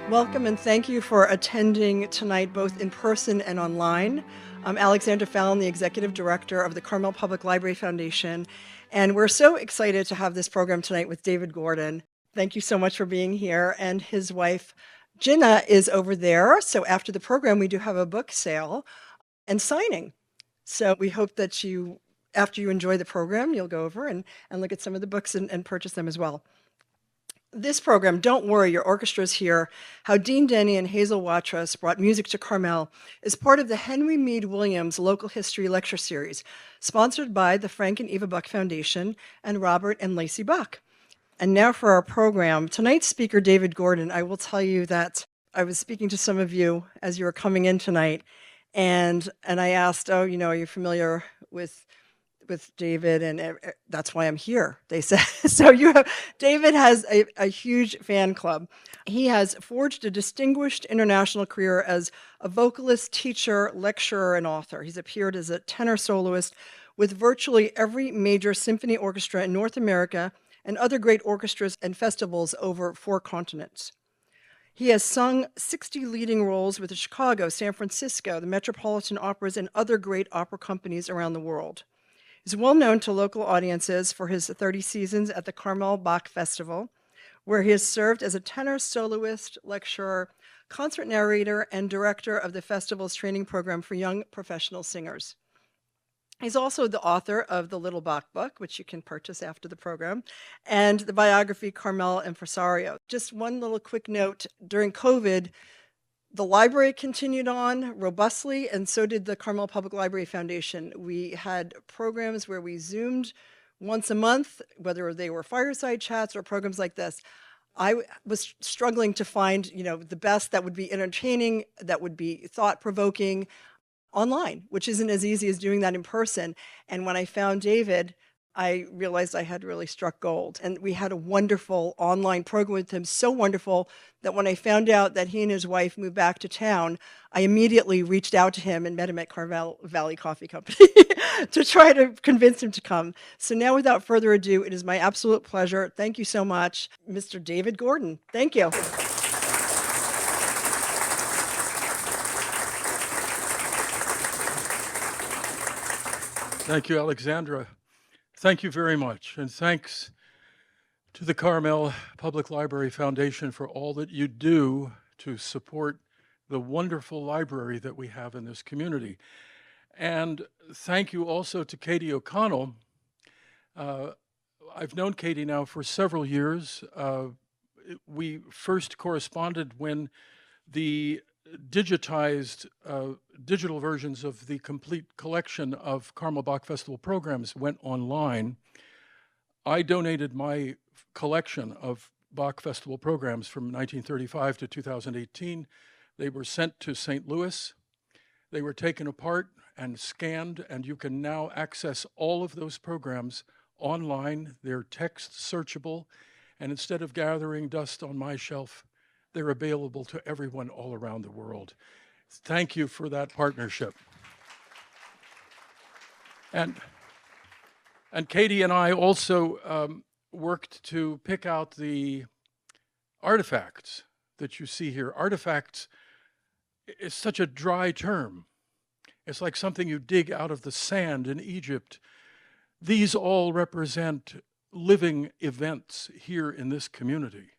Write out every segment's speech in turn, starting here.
Welcome and thank you for attending tonight, both in person and online. I'm Alexandra Fallon, the Executive Director of the Carmel Public Library Foundation, and we're so excited to have this program tonight with David Gordon. Thank you so much for being here, and his wife, Jenna, is over there. So after the program, we do have a book sale and signing. So we hope that after you enjoy the program, you'll go over and look at some of the books and purchase them as well. This program, Don't Worry, Your Orchestra's Here, How Dean Denny and Hazel Watrous Brought Music to Carmel, is part of the Henry Mead Williams Local History Lecture Series, sponsored by the Frank and Eva Buck Foundation and Robert and Lacey Buck. And now for our program. Tonight's speaker, David Gordon, I will tell you that I was speaking to some of you as you were coming in tonight, and I asked, are you familiar with David, and that's why I'm here, they said. So David has a huge fan club. He has forged a distinguished international career as a vocalist, teacher, lecturer, and author. He's appeared as a tenor soloist with virtually every major symphony orchestra in North America and other great orchestras and festivals over 4 continents. He has sung 60 leading roles with the Chicago, San Francisco, the Metropolitan Operas, and other great opera companies around the world. He's well known to local audiences for his 30 seasons at the Carmel Bach Festival, where he has served as a tenor soloist, lecturer, concert narrator, and director of the festival's training program for young professional singers. He's also the author of the Little Bach book, which you can purchase after the program, and the biography Carmel Impresario. Just one little quick note, during COVID, the library continued on robustly, and so did the Carmel Public Library Foundation. We had programs where we Zoomed once a month, whether they were fireside chats or programs like this. I was struggling to find, the best that would be entertaining, that would be thought-provoking online, which isn't as easy as doing that in person. And when I found David, I realized I had really struck gold. And we had a wonderful online program with him, so wonderful that when I found out that he and his wife moved back to town, I immediately reached out to him and met him at Carmel Valley Coffee Company to try to convince him to come. So now, without further ado, it is my absolute pleasure. Thank you so much, Mr. David Gordon. Thank you. Thank you, Alexandra. Thank you very much, and thanks to the Carmel Public Library Foundation for all that you do to support the wonderful library that we have in this community. And thank you also to Katie O'Connell. I've known Katie now for several years. We first corresponded when the digitized digital versions of the complete collection of Carmel Bach Festival programs went online. I donated my collection of Bach Festival programs from 1935 to 2018. They were sent to St. Louis. They were taken apart and scanned, and you can now access all of those programs online. They're text searchable, and instead of gathering dust on my shelf, they're available to everyone all around the world. Thank you for that partnership. And Katie and I also worked to pick out the artifacts that you see here. Artifacts is such a dry term. It's like something you dig out of the sand in Egypt. These all represent living events here in this community.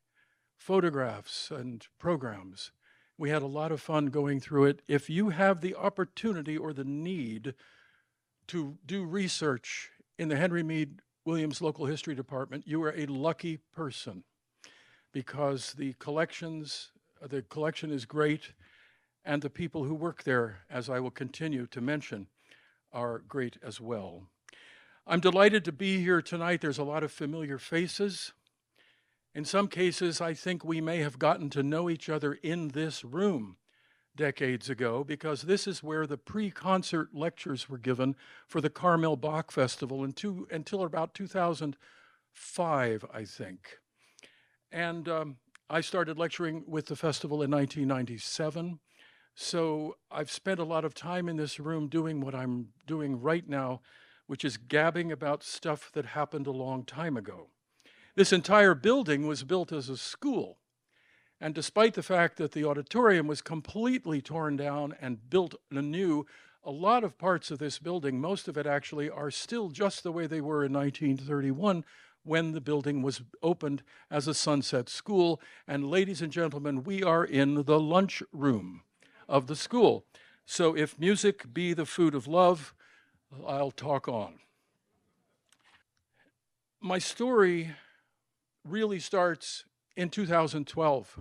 Photographs and programs. We had a lot of fun going through it. If you have the opportunity or the need to do research in the Henry Mead Williams Local History Department, you are a lucky person, because the collection is great, and the people who work there, as I will continue to mention, are great as well. I'm delighted to be here tonight. There's a lot of familiar faces. In some cases, I think we may have gotten to know each other in this room decades ago, because this is where the pre-concert lectures were given for the Carmel Bach Festival until about 2005, I think. And I started lecturing with the festival in 1997. So I've spent a lot of time in this room doing what I'm doing right now, which is gabbing about stuff that happened a long time ago. This entire building was built as a school, And despite the fact that the auditorium was completely torn down and built anew, a lot of parts of this building, most of it actually, are still just the way they were in 1931 when the building was opened as a Sunset School. And ladies and gentlemen, we are in the lunch room of the school. So if music be the food of love, I'll talk on. My story really starts in 2012.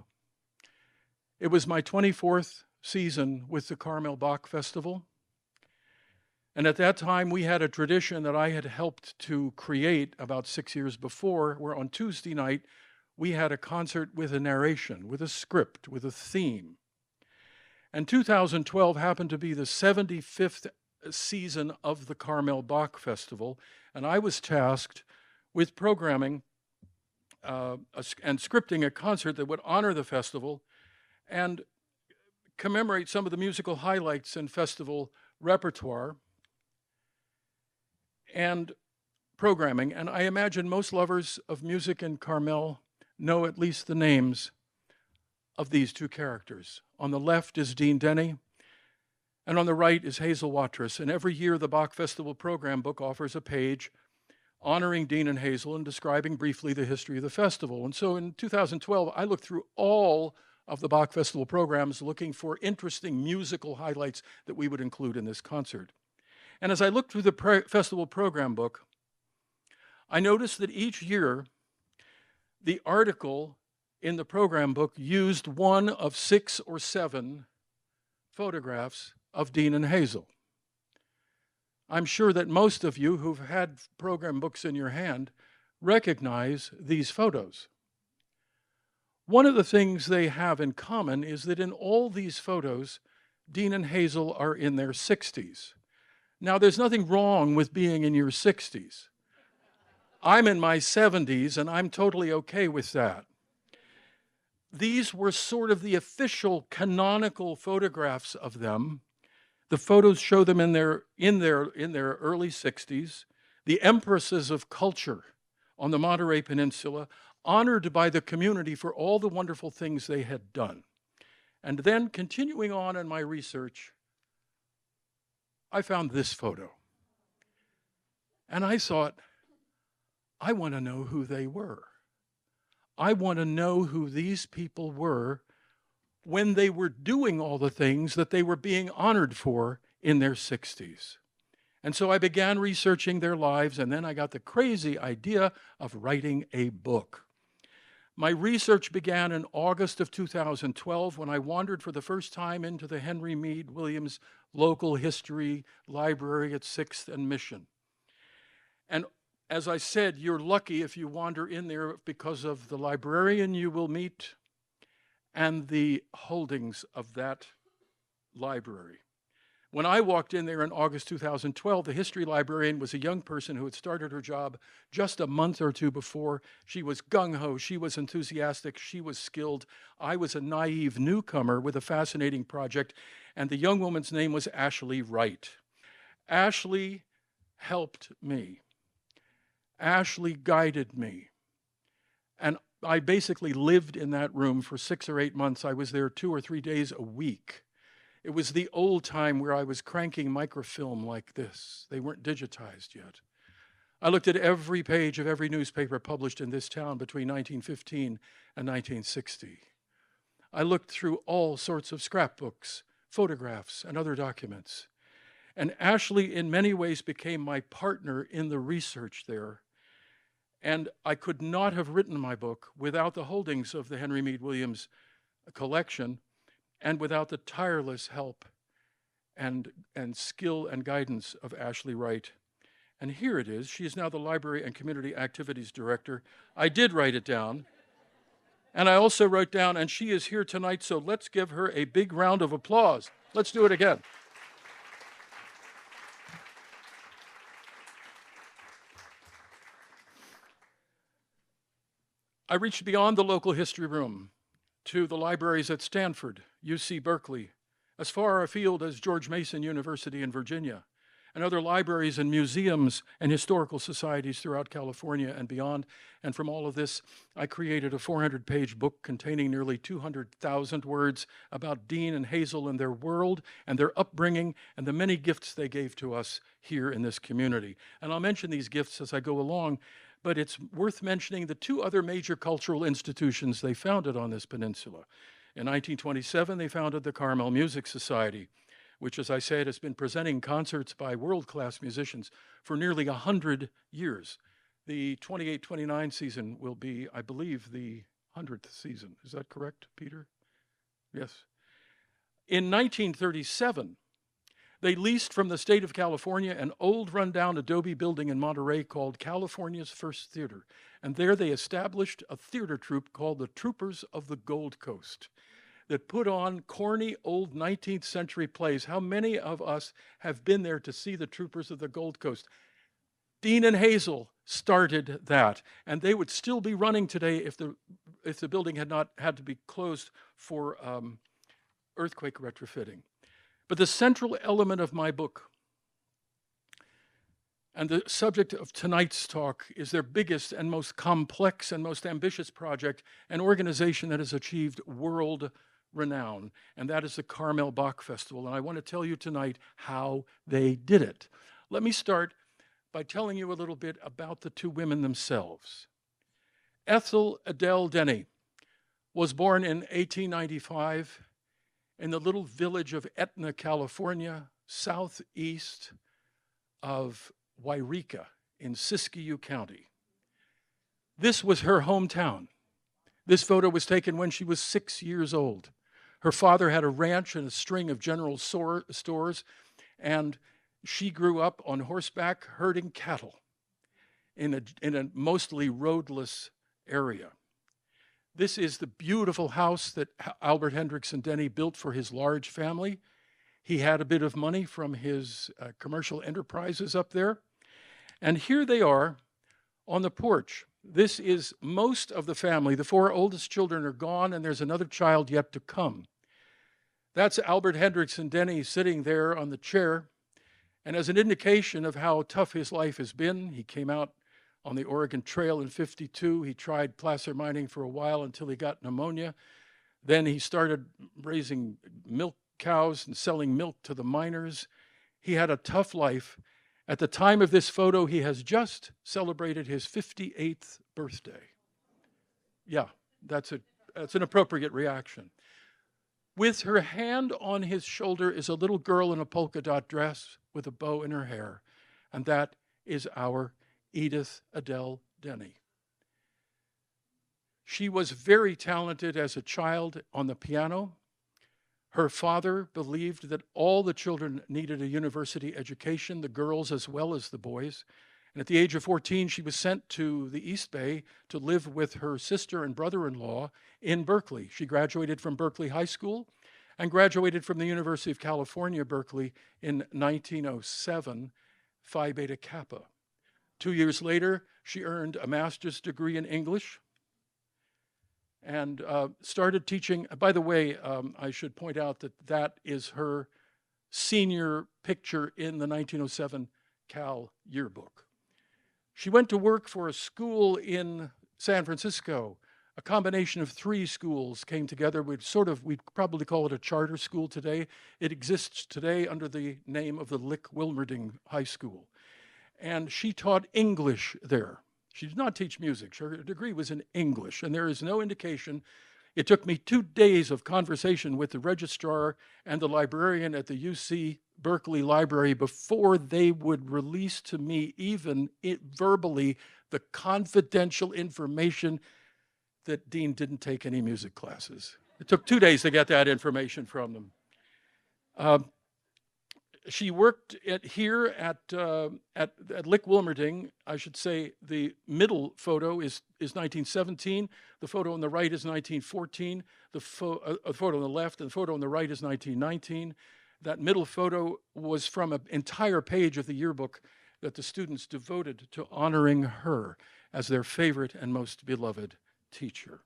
It was my 24th season with the Carmel Bach Festival. And at that time, we had a tradition that I had helped to create about 6 years before, where on Tuesday night, we had a concert with a narration, with a script, with a theme. And 2012 happened to be the 75th season of the Carmel Bach Festival, and I was tasked with programming and scripting a concert that would honor the festival and commemorate some of the musical highlights in festival repertoire and programming. And I imagine most lovers of music in Carmel know at least the names of these two characters. On the left is Denny, and on the right is Hazel Watrous. And every year, the Bach Festival program book offers a page honoring Dene and Hazel and describing briefly the history of the festival. And so in 2012, I looked through all of the Bach Festival programs looking for interesting musical highlights that we would include in this concert. And as I looked through the festival program book, I noticed that each year, the article in the program book used one of 6 or 7 photographs of Dene and Hazel. I'm sure that most of you who've had program books in your hand recognize these photos. One of the things they have in common is that in all these photos, Dene and Hazel are in their 60s. Now, there's nothing wrong with being in your 60s. I'm in my 70s, and I'm totally okay with that. These were sort of the official canonical photographs of them. The photos show them in their early 60s, the empresses of culture on the Monterey Peninsula, honored by the community for all the wonderful things they had done. And then, continuing on in my research, I found this photo. And I thought, I want to know who they were. I want to know who these people were when they were doing all the things that they were being honored for in their 60s. And so I began researching their lives, and then I got the crazy idea of writing a book. My research began in August of 2012 when I wandered for the first time into the Henry Mead Williams Local History Library at 6th and Mission. And as I said, you're lucky if you wander in there because of the librarian you will meet and the holdings of that library. When I walked in there in August 2012, the history librarian was a young person who had started her job just a month or two before. She was gung-ho, she was enthusiastic, she was skilled. I was a naive newcomer with a fascinating project, and the young woman's name was Ashley Wright. Ashley helped me. Ashley guided me. And I basically lived in that room for 6 or 8 months. I was there 2 or 3 days a week. It was the old time where I was cranking microfilm like this. They weren't digitized yet. I looked at every page of every newspaper published in this town between 1915 and 1960. I looked through all sorts of scrapbooks, photographs, and other documents. And Ashley, in many ways, became my partner in the research there. And I could not have written my book without the holdings of the Henry Mead Williams collection and without the tireless help and skill and guidance of Ashley Wright. And here it is. She is now the Library and Community Activities Director. I did write it down. And I also wrote down, and she is here tonight, so let's give her a big round of applause. Let's do it again. I reached beyond the local history room to the libraries at Stanford, UC Berkeley, as far afield as George Mason University in Virginia, and other libraries and museums and historical societies throughout California and beyond. And from all of this, I created a 400-page book containing nearly 200,000 words about Dene and Hazel and their world and their upbringing and the many gifts they gave to us here in this community. And I'll mention these gifts as I go along, but it's worth mentioning the two other major cultural institutions they founded on this peninsula. In 1927, they founded the Carmel Music Society, which, as I said, has been presenting concerts by world-class musicians for nearly 100 years. The 28-29 season will be, I believe, the 100th season. Is that correct, Peter? Yes. In 1937, they leased from the state of California an old rundown adobe building in Monterey called California's First Theater. And there they established a theater troupe called the Troopers of the Gold Coast that put on corny old 19th century plays. How many of us have been there to see the Troopers of the Gold Coast? Dene and Hazel started that, and they would still be running today if the building had not had to be closed for earthquake retrofitting. But the central element of my book and the subject of tonight's talk is their biggest and most complex and most ambitious project, an organization that has achieved world renown, and that is the Carmel Bach Festival. And I want to tell you tonight how they did it. Let me start by telling you a little bit about the two women themselves. Ethel Adele Denny was born in 1895 in the little village of Etna, California, southeast of Wairika in Siskiyou County. This was her hometown. This photo was taken when she was 6 years old. Her father had a ranch and a string of general stores, and she grew up on horseback herding cattle in a mostly roadless area. This is the beautiful house that Albert Hendricks and Denny built for his large family. He had a bit of money from his commercial enterprises up there. And here they are on the porch. This is most of the family. The four oldest children are gone, and there's another child yet to come. That's Albert Hendricks and Denny sitting there on the chair. And as an indication of how tough his life has been, he came out on the Oregon Trail in '52. He tried placer mining for a while until he got pneumonia. Then he started raising milk cows and selling milk to the miners. He had a tough life. At the time of this photo, he has just celebrated his 58th birthday. Yeah, that's an appropriate reaction. With her hand on his shoulder is a little girl in a polka dot dress with a bow in her hair, and that is our Edith Adele Denny. She was very talented as a child on the piano. Her father believed that all the children needed a university education, the girls as well as the boys. And at the age of 14, she was sent to the East Bay to live with her sister and brother-in-law in Berkeley. She graduated from Berkeley High School and graduated from the University of California, Berkeley in 1907, Phi Beta Kappa. 2 years later, she earned a master's degree in English and started teaching. By the way, I should point out that that is her senior picture in the 1907 Cal yearbook. She went to work for a school in San Francisco. A combination of three schools came together. We'd probably call it a charter school today. It exists today under the name of the Lick Wilmerding High School. And she taught English there. She did not teach music. Her degree was in English, and there is no indication. It took me 2 days of conversation with the registrar and the librarian at the UC Berkeley Library before they would release to me, even verbally, the confidential information that Dene didn't take any music classes. It took 2 days to get that information from them. She worked here at Lick Wilmerding. I should say the middle photo is 1917. The photo on the right is 1914. The photo on the left and the photo on the right is 1919. That middle photo was from an entire page of the yearbook that the students devoted to honoring her as their favorite and most beloved teacher.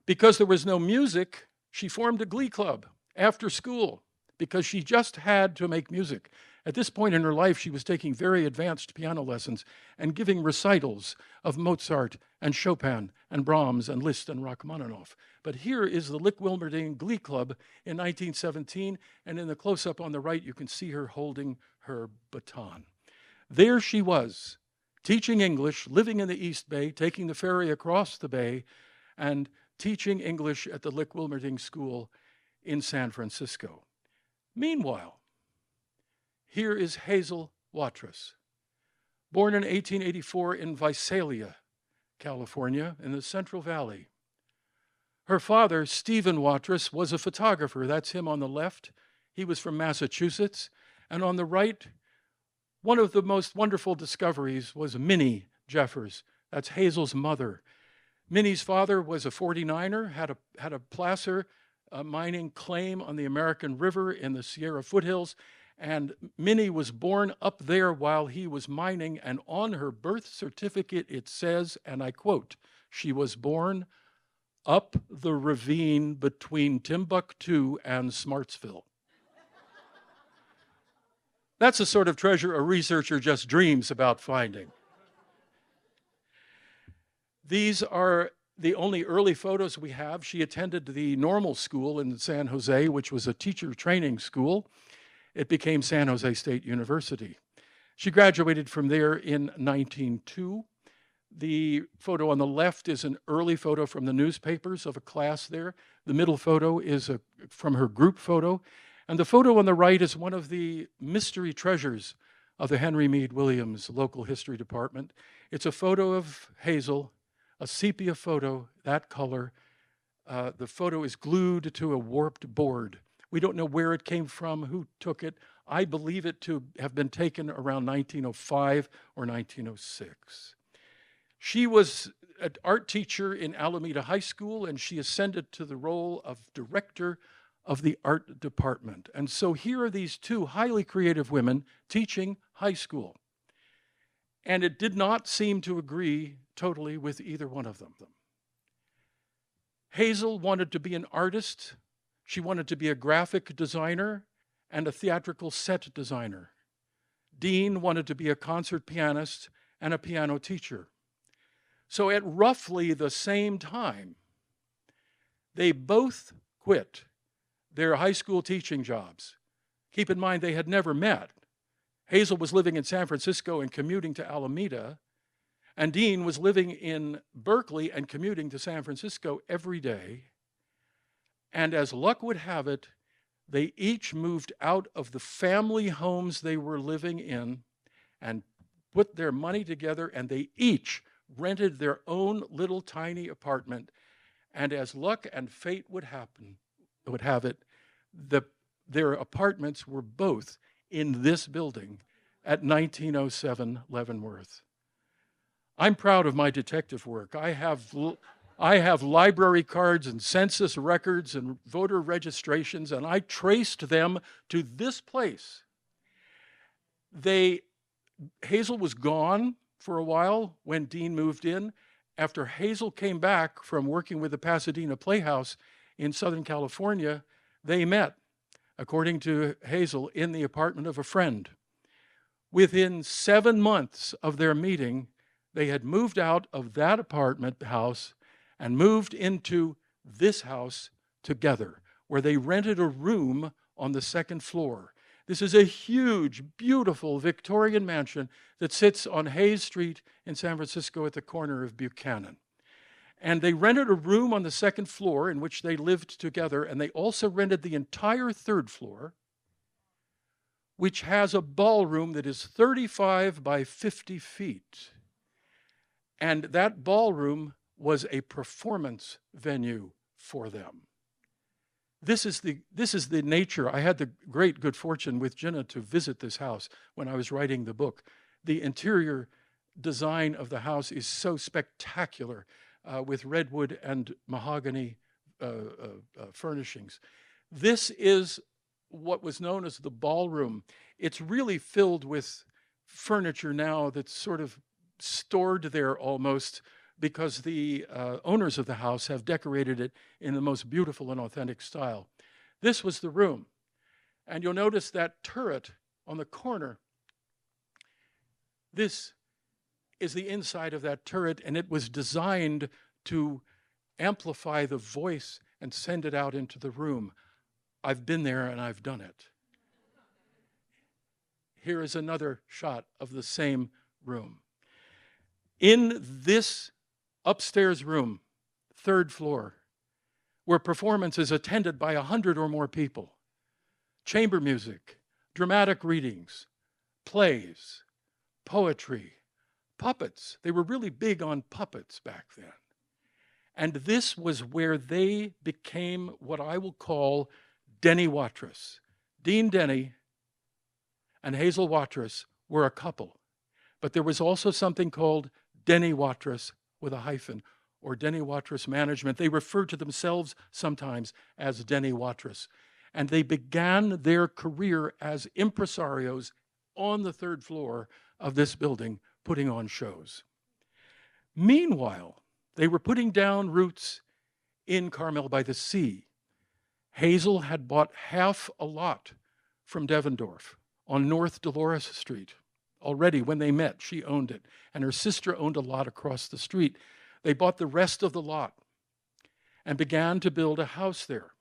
Because there was no music, she formed a glee club after school, because she just had to make music. At this point in her life, she was taking very advanced piano lessons and giving recitals of Mozart and Chopin and Brahms and Liszt and Rachmaninoff. But here is the Lick-Wilmerding Glee Club in 1917, and in the close-up on the right, you can see her holding her baton. There she was, teaching English, living in the East Bay, taking the ferry across the bay, and teaching English at the Lick-Wilmerding School in San Francisco. Meanwhile, here is Hazel Watrous, born in 1884 in Visalia, California, in the Central Valley. Her father, Stephen Watrous, was a photographer. That's him on the left. He was from Massachusetts. And on the right, one of the most wonderful discoveries was Minnie Jeffers. That's Hazel's mother. Minnie's father was a 49er, had a placer mining claim on the American River in the Sierra foothills, and Minnie was born up there while he was mining, and on her birth certificate it says, and I quote, she was born up the ravine between Timbuktu and Smartsville. That's the sort of treasure a researcher just dreams about finding. These are the only early photos we have. She attended the normal school in San Jose, which was a teacher training school. It became San Jose State University. She graduated from there in 1902. The photo on the left is an early photo from the newspapers of a class there. The middle photo is from her group photo. And the photo on the right is one of the mystery treasures of the Henry Mead Williams Local History Department. It's a photo of Hazel, a sepia photo, that color. The photo is glued to a warped board. We don't know where it came from, who took it. I believe it to have been taken around 1905 or 1906. She was an art teacher in Alameda High School, and she ascended to the role of director of the art department. And so here are these two highly creative women teaching high school. And it did not seem to agree totally with either one of them. Hazel wanted to be an artist. She wanted to be a graphic designer and a theatrical set designer. Dene wanted to be a concert pianist and a piano teacher. So at roughly the same time, they both quit their high school teaching jobs. Keep in mind, they had never met. Hazel was living in San Francisco and commuting to Alameda, and Dene was living in Berkeley and commuting to San Francisco every day. And as luck would have it, they each moved out of the family homes they were living in and put their money together, and they each rented their own little tiny apartment. And as luck and fate would have it, their apartments were both in this building at 1907 Leavenworth. I'm proud of my detective work. I have library cards and census records and voter registrations, and I traced them to this place. Hazel was gone for a while when Dene moved in. After Hazel came back from working with the Pasadena Playhouse in Southern California, they met, according to Hazel, in the apartment of a friend. Within 7 months of their meeting, they had moved out of that apartment house and moved into this house together, where they rented a room on the second floor. This is a huge, beautiful Victorian mansion that sits on Hayes Street in San Francisco at the corner of Buchanan. And they rented a room on the second floor in which they lived together, and they also rented the entire third floor, which has a ballroom that is 35 by 50 feet. And that ballroom was a performance venue for them. This is the nature. I had the great good fortune with Jenna to visit this house when I was writing the book. The interior design of the house is so spectacular, with redwood and mahogany furnishings. This is what was known as the ballroom. It's really filled with furniture now that's sort of stored there almost, because the owners of the house have decorated it in the most beautiful and authentic style. This was the room. And you'll notice that turret on the corner, this is the inside of that turret, and it was designed to amplify the voice and send it out into the room. I've been there and I've done it. Here is another shot of the same room. In this upstairs room, third floor, were performances attended by 100 or more people. Chamber music, dramatic readings, plays, poetry, puppets. They were really big on puppets back then. And this was where they became what I will call Denny Watrous. Dean Denny and Hazel Watrous were a couple. But there was also something called Denny Watrous with a hyphen, or Denny Watrous Management. They referred to themselves sometimes as Denny Watrous. And they began their career as impresarios on the third floor of this building, putting on shows. Meanwhile, they were putting down roots in Carmel by the Sea. Hazel had bought half a lot from Devendorf on North Dolores Street. Already when they met, she owned it, and her sister owned a lot across the street. They bought the rest of the lot and began to build a house there.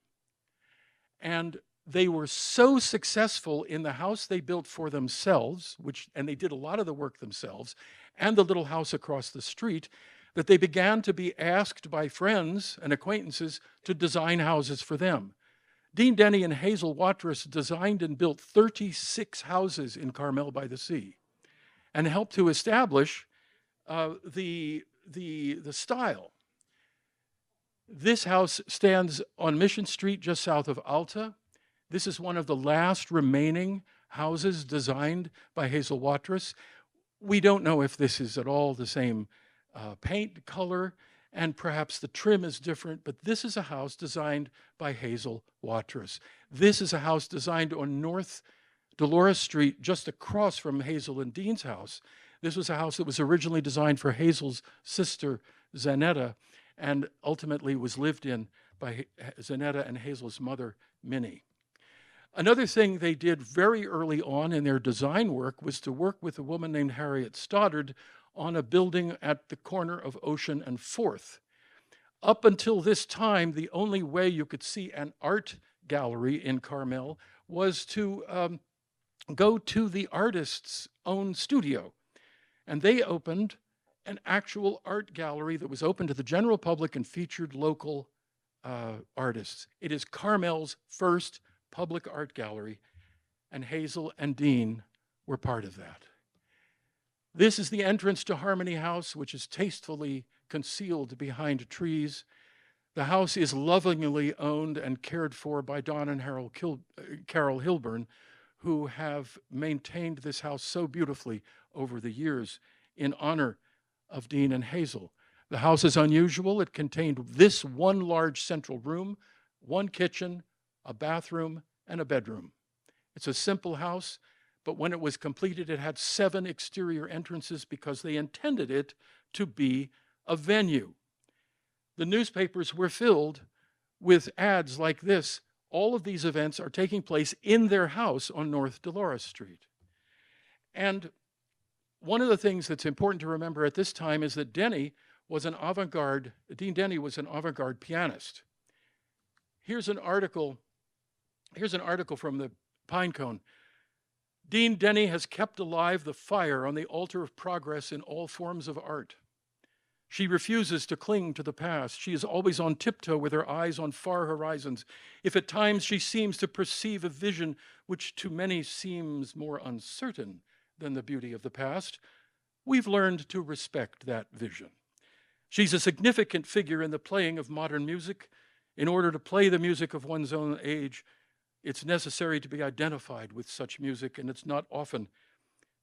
And they were so successful in the house they built for themselves, and they did a lot of the work themselves, and the little house across the street, that they began to be asked by friends and acquaintances to design houses for them. Dean Denny and Hazel Watrous designed and built 36 houses in Carmel by the Sea and helped to establish the style. This house stands on Mission Street just south of Alta. This is one of the last remaining houses designed by Hazel Watrous. We don't know if this is at all the same paint color, and perhaps the trim is different, but this is a house designed by Hazel Watrous. This is a house designed on North Dolores Street, just across from Hazel and Dean's house. This was a house that was originally designed for Hazel's sister, Zanetta, and ultimately was lived in by Zanetta and Hazel's mother, Minnie. Another thing they did very early on in their design work was to work with a woman named Harriet Stoddard on a building at the corner of Ocean and 4th. Up until this time, the only way you could see an art gallery in Carmel was to go to the artist's own studio. And they opened an actual art gallery that was open to the general public and featured local artists. It is Carmel's first public art gallery, and Hazel and Dean were part of that. This is the entrance to Harmony House, which is tastefully concealed behind trees. The house is lovingly owned and cared for by Don and Carol Hilburn, who have maintained this house so beautifully over the years in honor of Dean and Hazel. The house is unusual. It contained this one large central room, one kitchen, a bathroom, and a bedroom. It's a simple house, but when it was completed, it had 7 exterior entrances because they intended it to be a venue. The newspapers were filled with ads like this. All of these events are taking place in their house on North Dolores Street. And one of the things that's important to remember at this time is that Dean Denny was an avant-garde pianist. Here's an article from the Pinecone. Dean Denny has kept alive the fire on the altar of progress in all forms of art. She refuses to cling to the past. She is always on tiptoe with her eyes on far horizons. If at times she seems to perceive a vision which to many seems more uncertain than the beauty of the past, we've learned to respect that vision. She's a significant figure in the playing of modern music. In order to play the music of one's own age, it's necessary to be identified with such music, and it's not often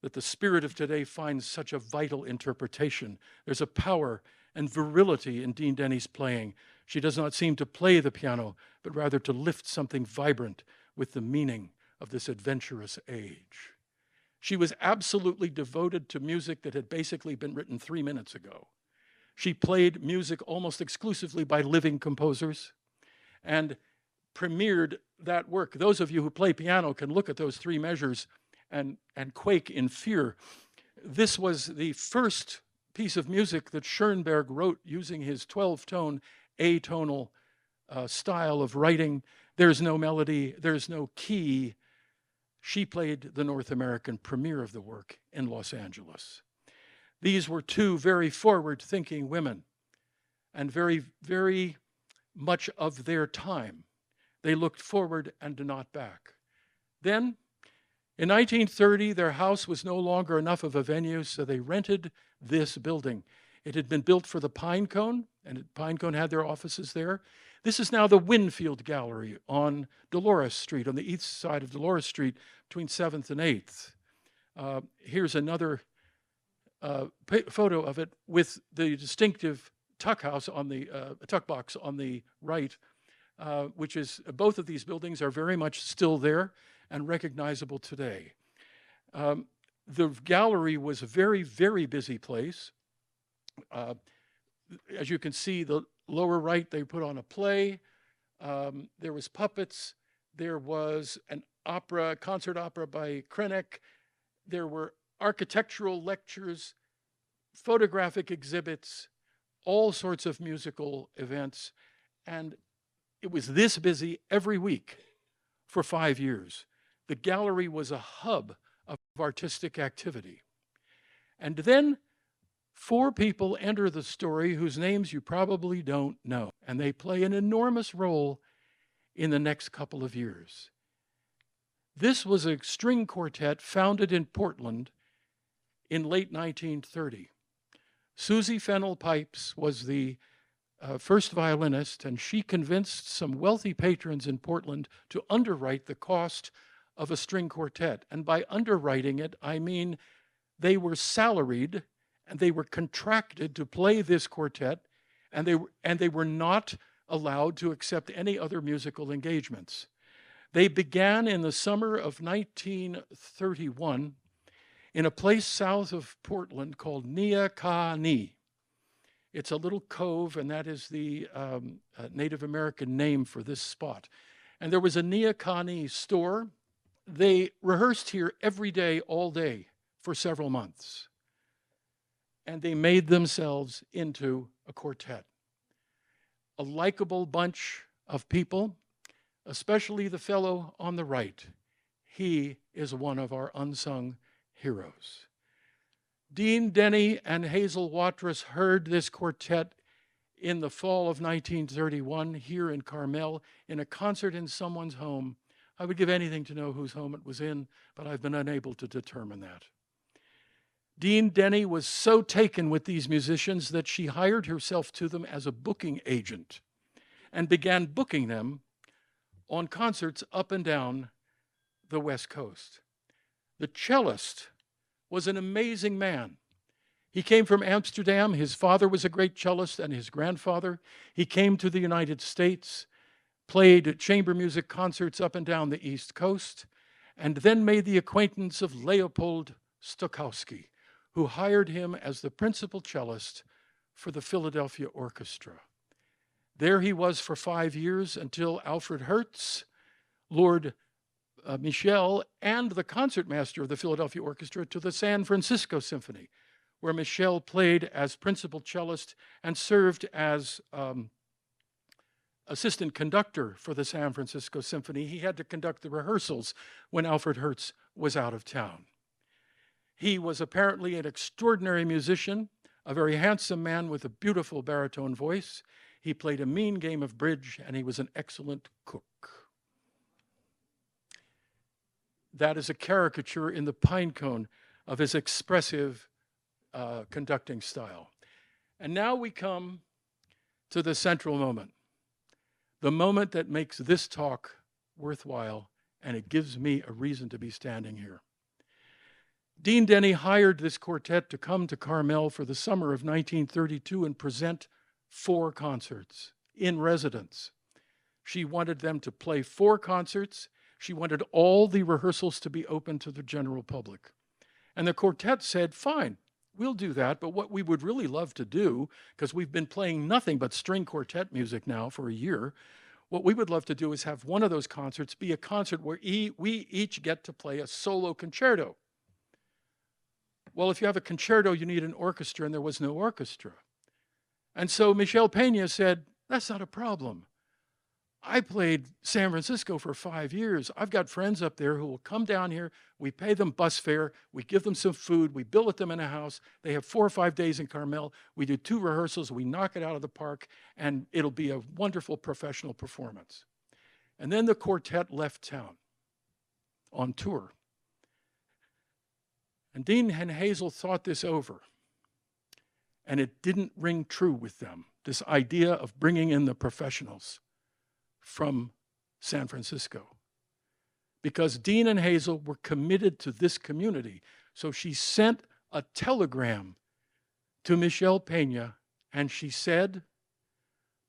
that the spirit of today finds such a vital interpretation. There's a power and virility in Dean Denny's playing. She does not seem to play the piano, but rather to lift something vibrant with the meaning of this adventurous age. She was absolutely devoted to music that had basically been written 3 minutes ago. She played music almost exclusively by living composers and premiered that work. Those of you who play piano can look at those 3 measures and quake in fear. This was the first piece of music that Schoenberg wrote using his 12-tone atonal style of writing. There's no melody, there's no key. She played the North American premiere of the work in Los Angeles. These were two very forward-thinking women and very, very much of their time. They looked forward and not back. Then, in 1930, their house was no longer enough of a venue, so they rented this building. It had been built for the Pinecone, and Pinecone had their offices there. This is now the Winfield Gallery on Dolores Street, on the east side of Dolores Street, between 7th and 8th. Here's another photo of it with the distinctive tuck house on the tuck box on the right, which is both of these buildings are very much still there and recognizable today. The gallery was a very, very busy place. As you can see, the lower right, they put on a play. There was puppets. There was an opera, concert opera by Krenek. There were architectural lectures, photographic exhibits, all sorts of musical events. And it was this busy every week for 5 years. The gallery was a hub of artistic activity. And then 4 people enter the story whose names you probably don't know, and they play an enormous role in the next couple of years. This was a string quartet founded in Portland in late 1930. Susie Fennell Pipes was the first violinist, and she convinced some wealthy patrons in Portland to underwrite the cost of a string quartet. And by underwriting it, I mean they were salaried and they were contracted to play this quartet, and they were not allowed to accept any other musical engagements. They began in the summer of 1931 in a place south of Portland called Neahkahnie. It's a little cove, and that is the Native American name for this spot. And there was a Neahkahnie store. They rehearsed here every day, all day, for several months. And they made themselves into a quartet. A likable bunch of people, especially the fellow on the right. He is one of our unsung heroes. Dean Denny and Hazel Watrous heard this quartet in the fall of 1931 here in Carmel in a concert in someone's home. I would give anything to know whose home it was in, but I've been unable to determine that. Dean Denny was so taken with these musicians that she hired herself to them as a booking agent and began booking them on concerts up and down the West Coast. The cellist was an amazing man. He came from Amsterdam. His father was a great cellist, and his grandfather. He came to the United States, played chamber music concerts up and down the East Coast, and then made the acquaintance of Leopold Stokowski, who hired him as the principal cellist for the Philadelphia Orchestra. There he was for 5 years until Alfred Hertz, Lord Michel, and the concertmaster of the Philadelphia Orchestra to the San Francisco Symphony, where Michel played as principal cellist and served as assistant conductor for the San Francisco Symphony. He had to conduct the rehearsals when Alfred Hertz was out of town. He was apparently an extraordinary musician, a very handsome man with a beautiful baritone voice. He played a mean game of bridge, and he was an excellent cook. That is a caricature in the Pinecone of his expressive conducting style. And now we come to the central moment, the moment that makes this talk worthwhile, and it gives me a reason to be standing here. Dean Denny hired this quartet to come to Carmel for the summer of 1932 and present 4 concerts in residence. She wanted them to play 4 concerts. She wanted all the rehearsals to be open to the general public. And the quartet said, fine, we'll do that, but what we would really love to do, because we've been playing nothing but string quartet music now for a year, what we would love to do is have one of those concerts be a concert where we each get to play a solo concerto. Well, if you have a concerto, you need an orchestra, and there was no orchestra. And so Michel Pena said, that's not a problem. I played San Francisco for 5 years. I've got friends up there who will come down here. We pay them bus fare. We give them some food. We billet them in a house. They have 4 or 5 days in Carmel. We do 2 rehearsals. We knock it out of the park, and it'll be a wonderful professional performance. And then the quartet left town on tour. And Dene and Hazel thought this over, and it didn't ring true with them, this idea of bringing in the professionals from San Francisco, because Dene and Hazel were committed to this community. So she sent a telegram to Michel Pena, and she said,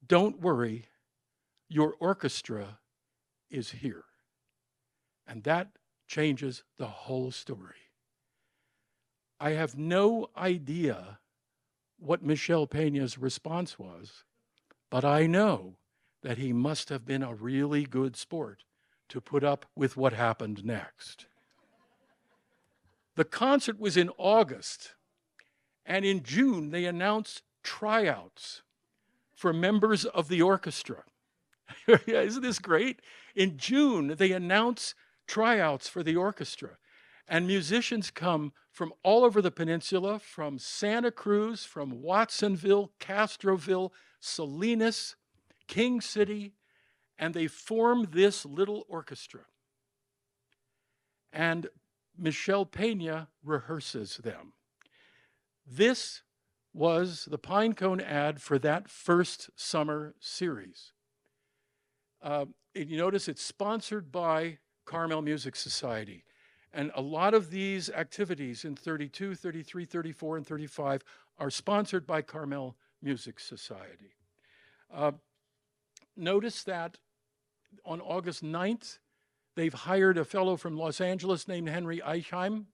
don't worry, your orchestra is here. And that changes the whole story. I have no idea what Michel Pena's response was, but I know that he must have been a really good sport to put up with what happened next. The concert was in August, and in June they announced tryouts for members of the orchestra. Isn't this great? In June, they announced tryouts for the orchestra, and musicians come from all over the peninsula, from Santa Cruz, from Watsonville, Castroville, Salinas, King City, and they form this little orchestra. And Michel Pena rehearses them. This was the Pinecone ad for that first summer series. You notice it's sponsored by Carmel Music Society. And a lot of these activities in 32, 33, 34, and 35 are sponsored by Carmel Music Society. Notice that on August 9th, they've hired a fellow from Los Angeles named Henry Eichheim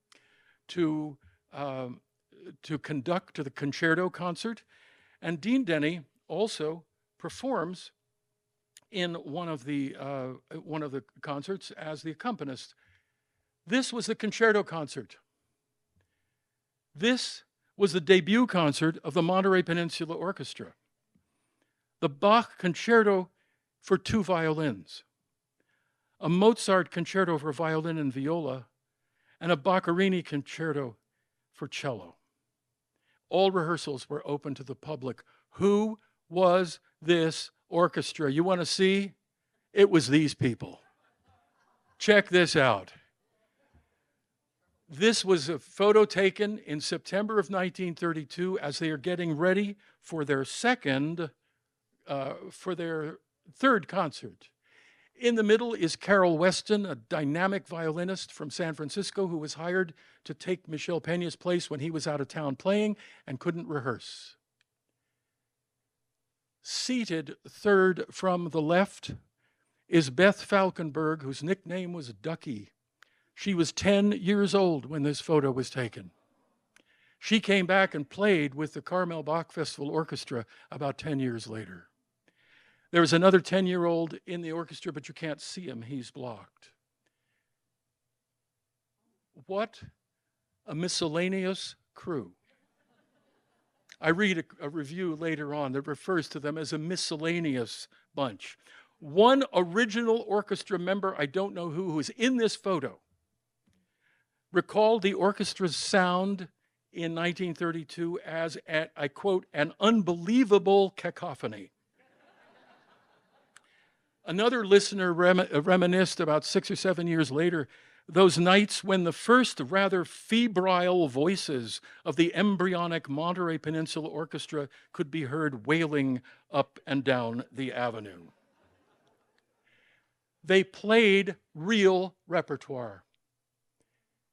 to conduct the concerto concert. And Dean Denny also performs in one of the concerts as the accompanist. This was the concerto concert. This was the debut concert of the Monterey Peninsula Orchestra. The Bach concerto for 2 violins, a Mozart concerto for violin and viola, and a Boccherini concerto for cello. All rehearsals were open to the public. Who was this orchestra? You want to see? It was these people. Check this out. This was a photo taken in September of 1932 as they are getting ready for their third concert. In the middle is Carol Weston, a dynamic violinist from San Francisco who was hired to take Michel Pena's place when he was out of town playing and couldn't rehearse. Seated third from the left is Beth Falkenberg, whose nickname was Ducky. She was 10 years old when this photo was taken. She came back and played with the Carmel Bach Festival Orchestra about 10 years later. There was another 10-year-old in the orchestra, but you can't see him. He's blocked. What a miscellaneous crew. I read a review later on that refers to them as a miscellaneous bunch. One original orchestra member, I don't know who is in this photo, recalled the orchestra's sound in 1932 as, I quote, an unbelievable cacophony. Another listener reminisced about 6 or 7 years later, those nights when the first rather febrile voices of the embryonic Monterey Peninsula Orchestra could be heard wailing up and down the avenue. They played real repertoire.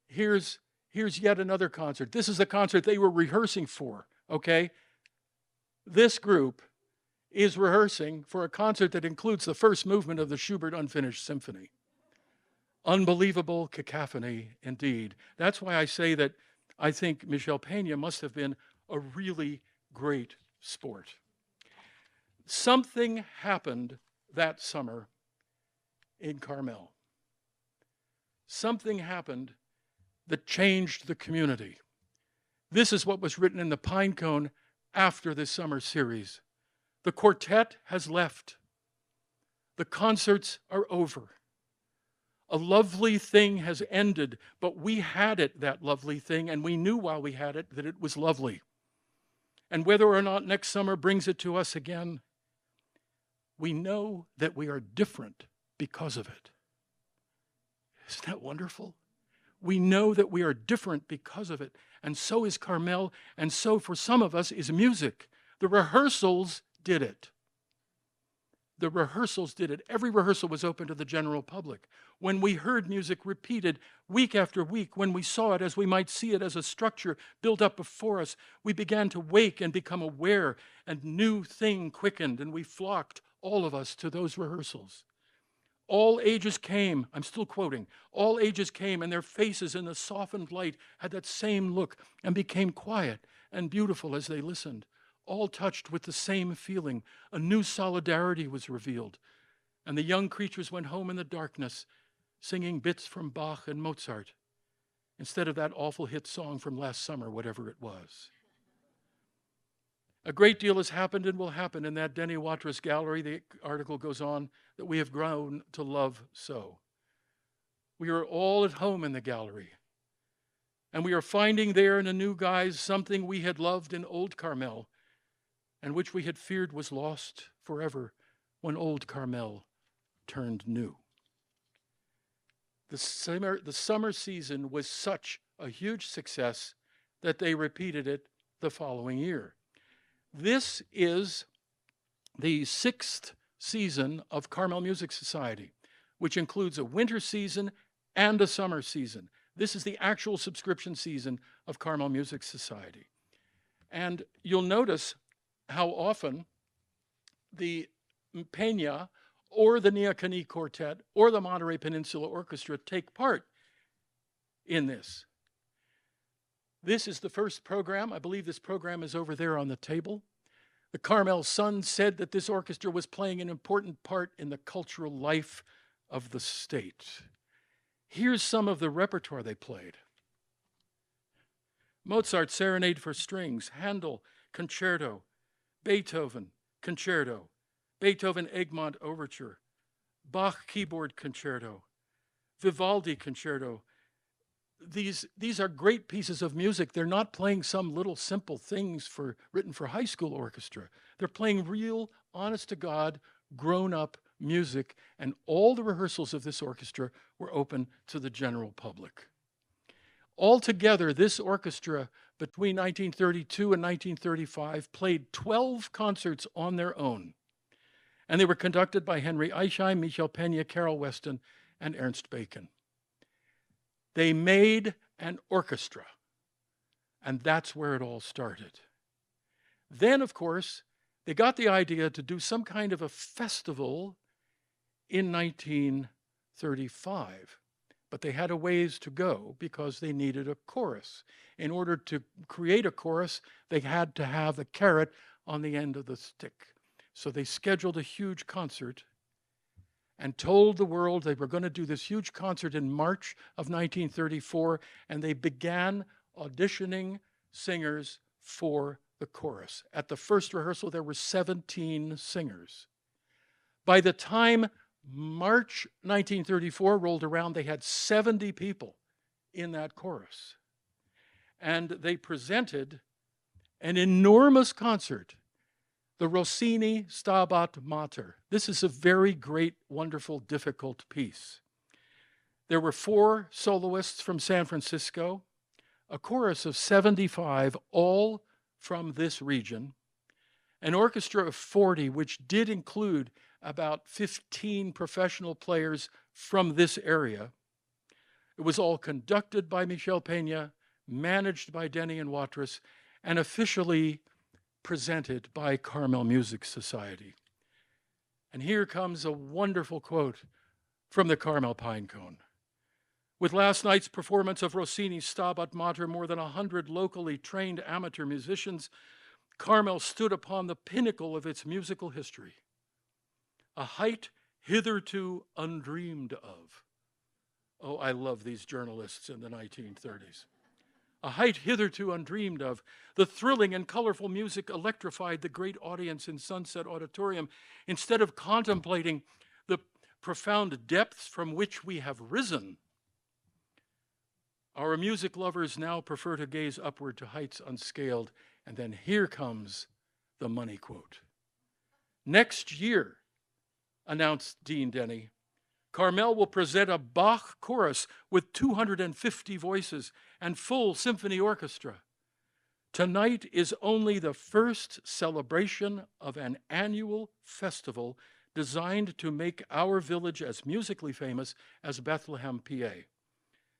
Here's yet another concert. This is the concert they were rehearsing for, okay? This group is rehearsing for a concert that includes the first movement of the Schubert Unfinished Symphony. Unbelievable cacophony, indeed. That's why I say that I think Michel Pena must have been a really great sport. Something happened that summer in Carmel. Something happened that changed the community. This is what was written in the Pine Cone after this summer series. The quartet has left. The concerts are over. A lovely thing has ended, but we had it, that lovely thing, and we knew while we had it that it was lovely. And whether or not next summer brings it to us again, we know that we are different because of it. Isn't that wonderful? We know that we are different because of it. And so is Carmel, and so for some of us is music. The rehearsals did it. The rehearsals did it. Every rehearsal was open to the general public. When we heard music repeated week after week, when we saw it as we might see it as a structure built up before us, we began to wake and become aware, and new thing quickened, and we flocked, all of us, to those rehearsals. All ages came, I'm still quoting, all ages came, and their faces in the softened light had that same look and became quiet and beautiful as they listened, all touched with the same feeling. A new solidarity was revealed, and the young creatures went home in the darkness, singing bits from Bach and Mozart, instead of that awful hit song from last summer, whatever it was. A great deal has happened and will happen in that Denny Watrous gallery, the article goes on, that we have grown to love so. We are all at home in the gallery, and we are finding there in a new guise something we had loved in old Carmel, and which we had feared was lost forever when old Carmel turned new. The summer season was such a huge success that they repeated it the following year. This is the 6th season of Carmel Music Society, which includes a winter season and a summer season. This is the actual subscription season of Carmel Music Society. And you'll notice how often the Peña or the Neacani Quartet or the Monterey Peninsula Orchestra take part in this. This is the first program. I believe this program is over there on the table. The Carmel Sun said that this orchestra was playing an important part in the cultural life of the state. Here's some of the repertoire they played. Mozart, Serenade for Strings, Handel, Concerto, Beethoven, Concerto, Beethoven Egmont Overture, Bach Keyboard Concerto, Vivaldi Concerto. These are great pieces of music. They're not playing some little simple things written for high school orchestra. They're playing real, honest-to-God, grown-up music, and all the rehearsals of this orchestra were open to the general public. Altogether, this orchestra, between 1932 and 1935, played 12 concerts on their own, and they were conducted by Henry Eichheim, Michel Peña, Carol Weston, and Ernst Bacon. They made an orchestra, and that's where it all started. Then, of course, they got the idea to do some kind of a festival in 1935, but they had a ways to go because they needed a chorus. In order to create a chorus, they had to have a carrot on the end of the stick. So they scheduled a huge concert and told the world they were going to do this huge concert in March of 1934, and they began auditioning singers for the chorus. At the first rehearsal, there were 17 singers. By the time March 1934 rolled around, they had 70 people in that chorus. And they presented an enormous concert, the Rossini Stabat Mater. This is a very great, wonderful, difficult piece. There were 4 soloists from San Francisco, a chorus of 75, all from this region, an orchestra of 40, which did include about 15 professional players from this area. It was all conducted by Michel Peña, managed by Denny and Watrous, and officially presented by Carmel Music Society. And here comes a wonderful quote from the Carmel Pine Cone. With last night's performance of Rossini's Stabat Mater, more than 100 locally trained amateur musicians, Carmel stood upon the pinnacle of its musical history. a height hitherto undreamed of. Oh, I love these journalists in the 1930s. A height hitherto undreamed of. The thrilling and colorful music electrified the great audience in Sunset Auditorium. Instead of contemplating the profound depths from which we have risen, our music lovers now prefer to gaze upward to heights unscaled. And then here comes the money quote. Next year, announced Dean Denny, Carmel will present a Bach chorus with 250 voices and full symphony orchestra. Tonight is only the first celebration of an annual festival designed to make our village as musically famous as Bethlehem, PA.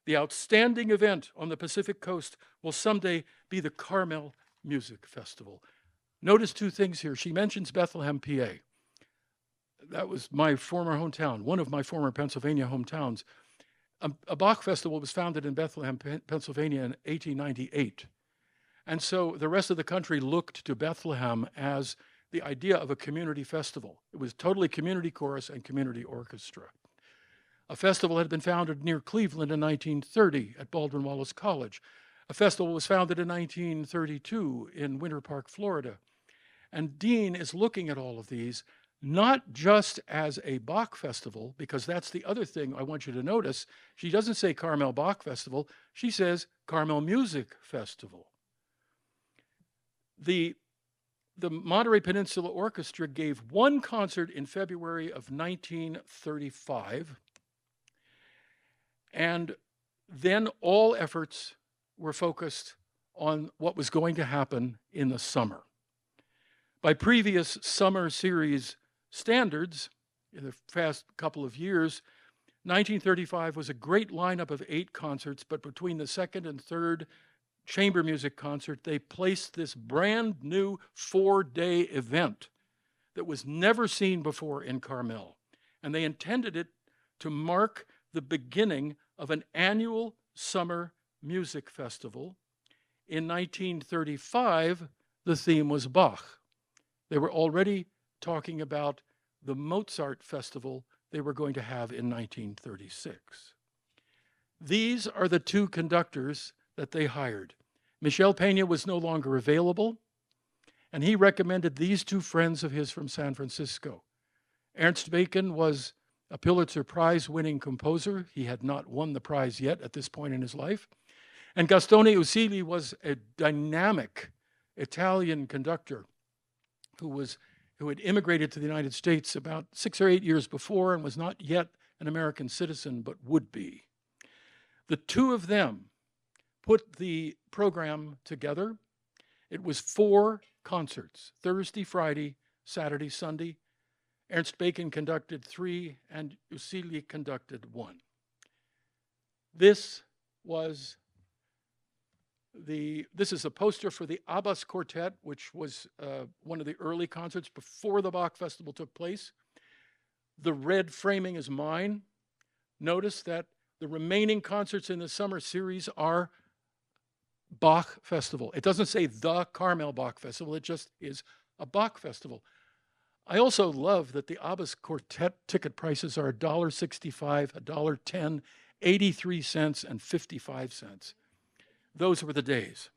The outstanding event on the Pacific Coast will someday be the Carmel Music Festival. Notice two things here. She mentions Bethlehem, PA. That was my former hometown, one of my former Pennsylvania hometowns. A Bach festival was founded in Bethlehem, Pennsylvania in 1898. And so the rest of the country looked to Bethlehem as the idea of a community festival. It was totally community chorus and community orchestra. A festival had been founded near Cleveland in 1930 at Baldwin Wallace College. A festival was founded in 1932 in Winter Park, Florida. And Dean is looking at all of these not just as a Bach festival, because that's the other thing I want you to notice. She doesn't say Carmel Bach Festival. She says Carmel Music Festival. The Monterey Peninsula Orchestra gave one concert in February of 1935, and then all efforts were focused on what was going to happen in the summer. By previous summer series standards, in the past couple of years, 1935 was a great lineup of 8 concerts, but between the second and third chamber music concert, they placed this brand new 4-day event that was never seen before in Carmel. And they intended it to mark the beginning of an annual summer music festival. In 1935, the theme was Bach. They were already talking about the Mozart festival they were going to have in 1936. These are the 2 conductors that they hired. Michel Pena was no longer available, and he recommended these 2 friends of his from San Francisco. Ernst Bacon was a Pulitzer Prize-winning composer. He had not won the prize yet at this point in his life. And Gastone Usili was a dynamic Italian conductor who had immigrated to the United States about 6 or 8 years before and was not yet an American citizen, but would be. The 2 of them put the program together. It was 4 concerts, Thursday, Friday, Saturday, Sunday. Ernst Bacon conducted 3, and Usili conducted 1. This is a poster for the Abbas Quartet, which was one of the early concerts before the Bach Festival took place. The red framing is mine. Notice that the remaining concerts in the summer series are Bach Festival. It doesn't say the Carmel Bach Festival. It just is a Bach Festival. I also love that the Abbas Quartet ticket prices are $1.65, $1.10, 83 cents, and 55 cents. Those were the days.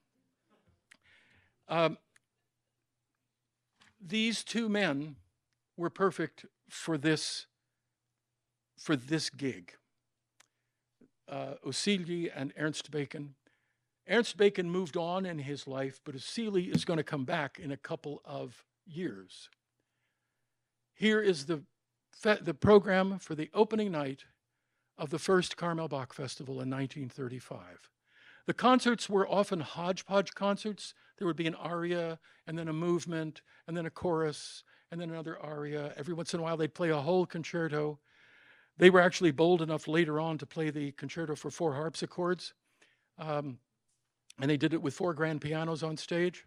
These 2 men were perfect for this gig. Usili and Ernst Bacon. Ernst Bacon moved on in his life, but Usili is going to come back in a couple of years. Here is the program for the opening night of the first Carmel Bach Festival in 1935. The concerts were often hodgepodge concerts. There would be an aria, and then a movement, and then a chorus, and then another aria. Every once in a while, they'd play a whole concerto. They were actually bold enough later on to play the concerto for 4 harpsichords. And they did it with 4 grand pianos on stage.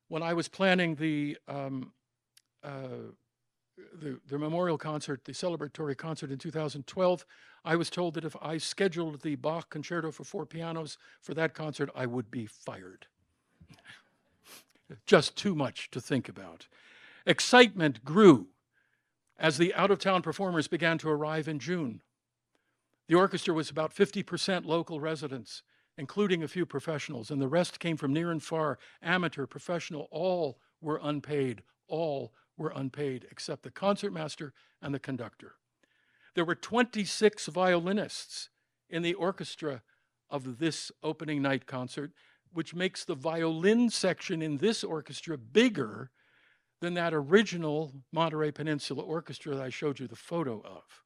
When I was planning the memorial concert, the celebratory concert in 2012, I was told that if I scheduled the Bach concerto for 4 pianos for that concert, I would be fired. Just too much to think about. Excitement grew as the out-of-town performers began to arrive in June. The orchestra was about 50% local residents, including a few professionals, and the rest came from near and far, amateur, professional, all were unpaid, except the concertmaster and the conductor. There were 26 violinists in the orchestra of this opening night concert, which makes the violin section in this orchestra bigger than that original Monterey Peninsula Orchestra that I showed you the photo of.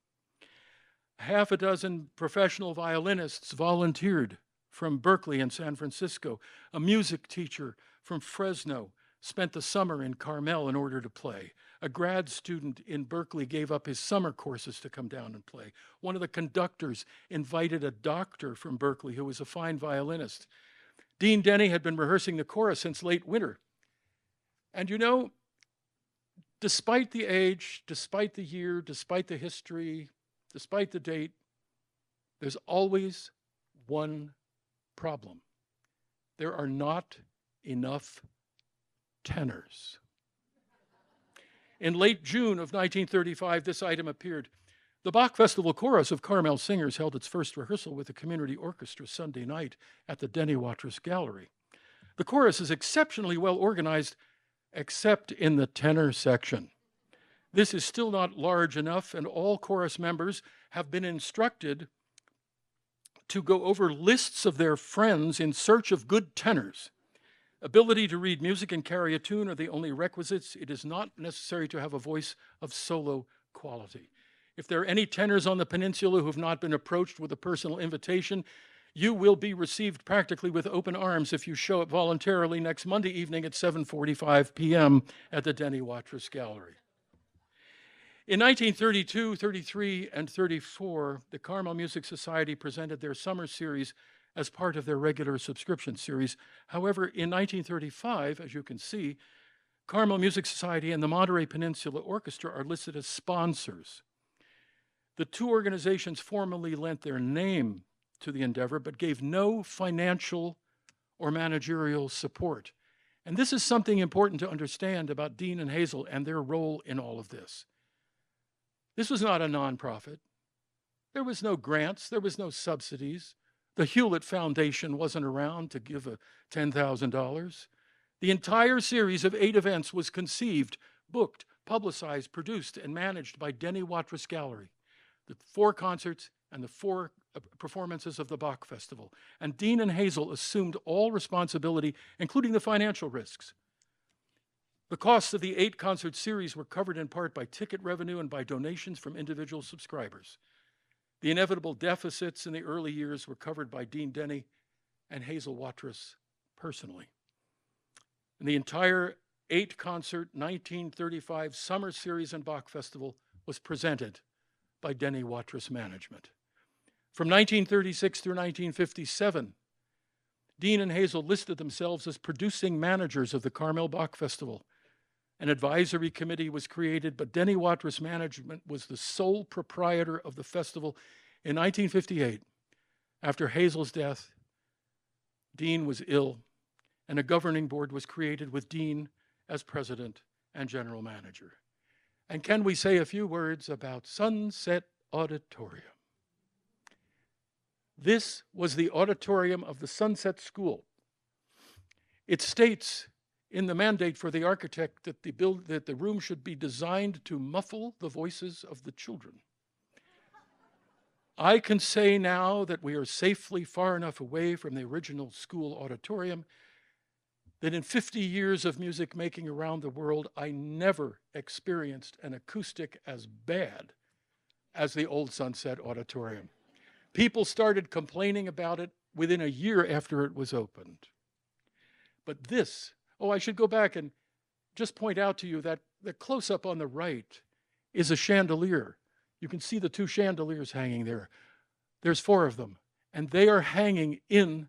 Half a dozen professional violinists volunteered from Berkeley and San Francisco. A music teacher from Fresno spent the summer in Carmel in order to play. A grad student in Berkeley gave up his summer courses to come down and play. One of the conductors invited a doctor from Berkeley who was a fine violinist. Dean Denny had been rehearsing the chorus since late winter. And you know, despite the age, despite the year, despite the history, despite the date, there's always one problem. There are not enough tenors. In late June of 1935, this item appeared. The Bach Festival Chorus of Carmel Singers held its first rehearsal with the community orchestra Sunday night at the Denny Watrous Gallery. The chorus is exceptionally well organized, except in the tenor section. This is still not large enough, and all chorus members have been instructed to go over lists of their friends in search of good tenors. Ability to read music and carry a tune are the only requisites. It is not necessary to have a voice of solo quality. If there are any tenors on the peninsula who have not been approached with a personal invitation, you will be received practically with open arms if you show up voluntarily next Monday evening at 7:45 p.m. at the Denny Watrous Gallery. In 1932, 33, and 34, the Carmel Music Society presented their summer series as part of their regular subscription series. However, in 1935, as you can see, Carmel Music Society and the Monterey Peninsula Orchestra are listed as sponsors. The two organizations formally lent their name to the endeavor, but gave no financial or managerial support. And this is something important to understand about Dene and Hazel and their role in all of this. This was not a nonprofit. There was no grants, there was no subsidies. The Hewlett Foundation wasn't around to give $10,000. The entire series of 8 events was conceived, booked, publicized, produced, and managed by Denny Watrous Gallery. The 4 concerts and the 4 performances of the Bach Festival. And Dene and Hazel assumed all responsibility, including the financial risks. The costs of the 8 concert series were covered in part by ticket revenue and by donations from individual subscribers. The inevitable deficits in the early years were covered by Dean Denny and Hazel Watrous personally. And the entire 8-concert 1935 Summer Series and Bach Festival was presented by Denny Watrous Management. From 1936 through 1957, Dene and Hazel listed themselves as producing managers of the Carmel Bach Festival. An advisory committee was created, but Denny Watrous Management was the sole proprietor of the festival. In 1958, after Hazel's death, Dene was ill, and a governing board was created with Dene as president and general manager. And can we say a few words about Sunset Auditorium? This was the auditorium of the Sunset School. It states in the mandate for the architect that the room should be designed to muffle the voices of the children. I can say now that we are safely far enough away from the original school auditorium that in 50 years of music making around the world, I never experienced an acoustic as bad as the old Sunset Auditorium. People started complaining about it within a year after it was opened. But this, I should go back and just point out to you that the close-up on the right is a chandelier. You can see the 2 chandeliers hanging there. There's 4 of them, and they are hanging in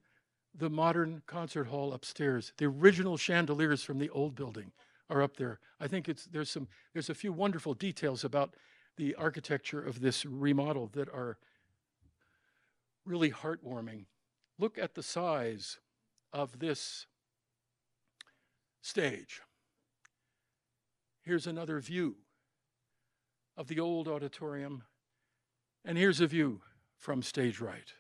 the modern concert hall upstairs. The original chandeliers from the old building are up there. I think there's a few wonderful details about the architecture of this remodel that are really heartwarming. Look at the size of this stage. Here's another view of the old auditorium. And here's a view from stage right.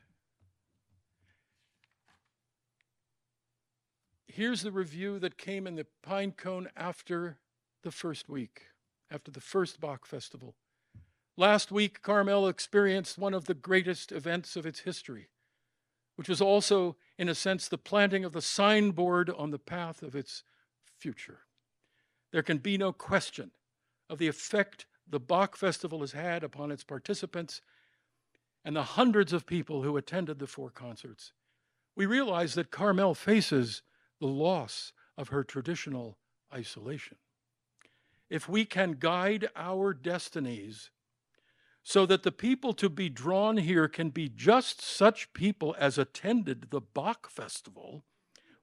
Here's the review that came in the Pine Cone after the first week, after the first Bach Festival. Last week, Carmel experienced one of the greatest events of its history, which was also, in a sense, the planting of the signboard on the path of its future. There can be no question of the effect the Bach Festival has had upon its participants and the hundreds of people who attended the 4 concerts. We realize that Carmel faces the loss of her traditional isolation. If we can guide our destinies so that the people to be drawn here can be just such people as attended the Bach Festival,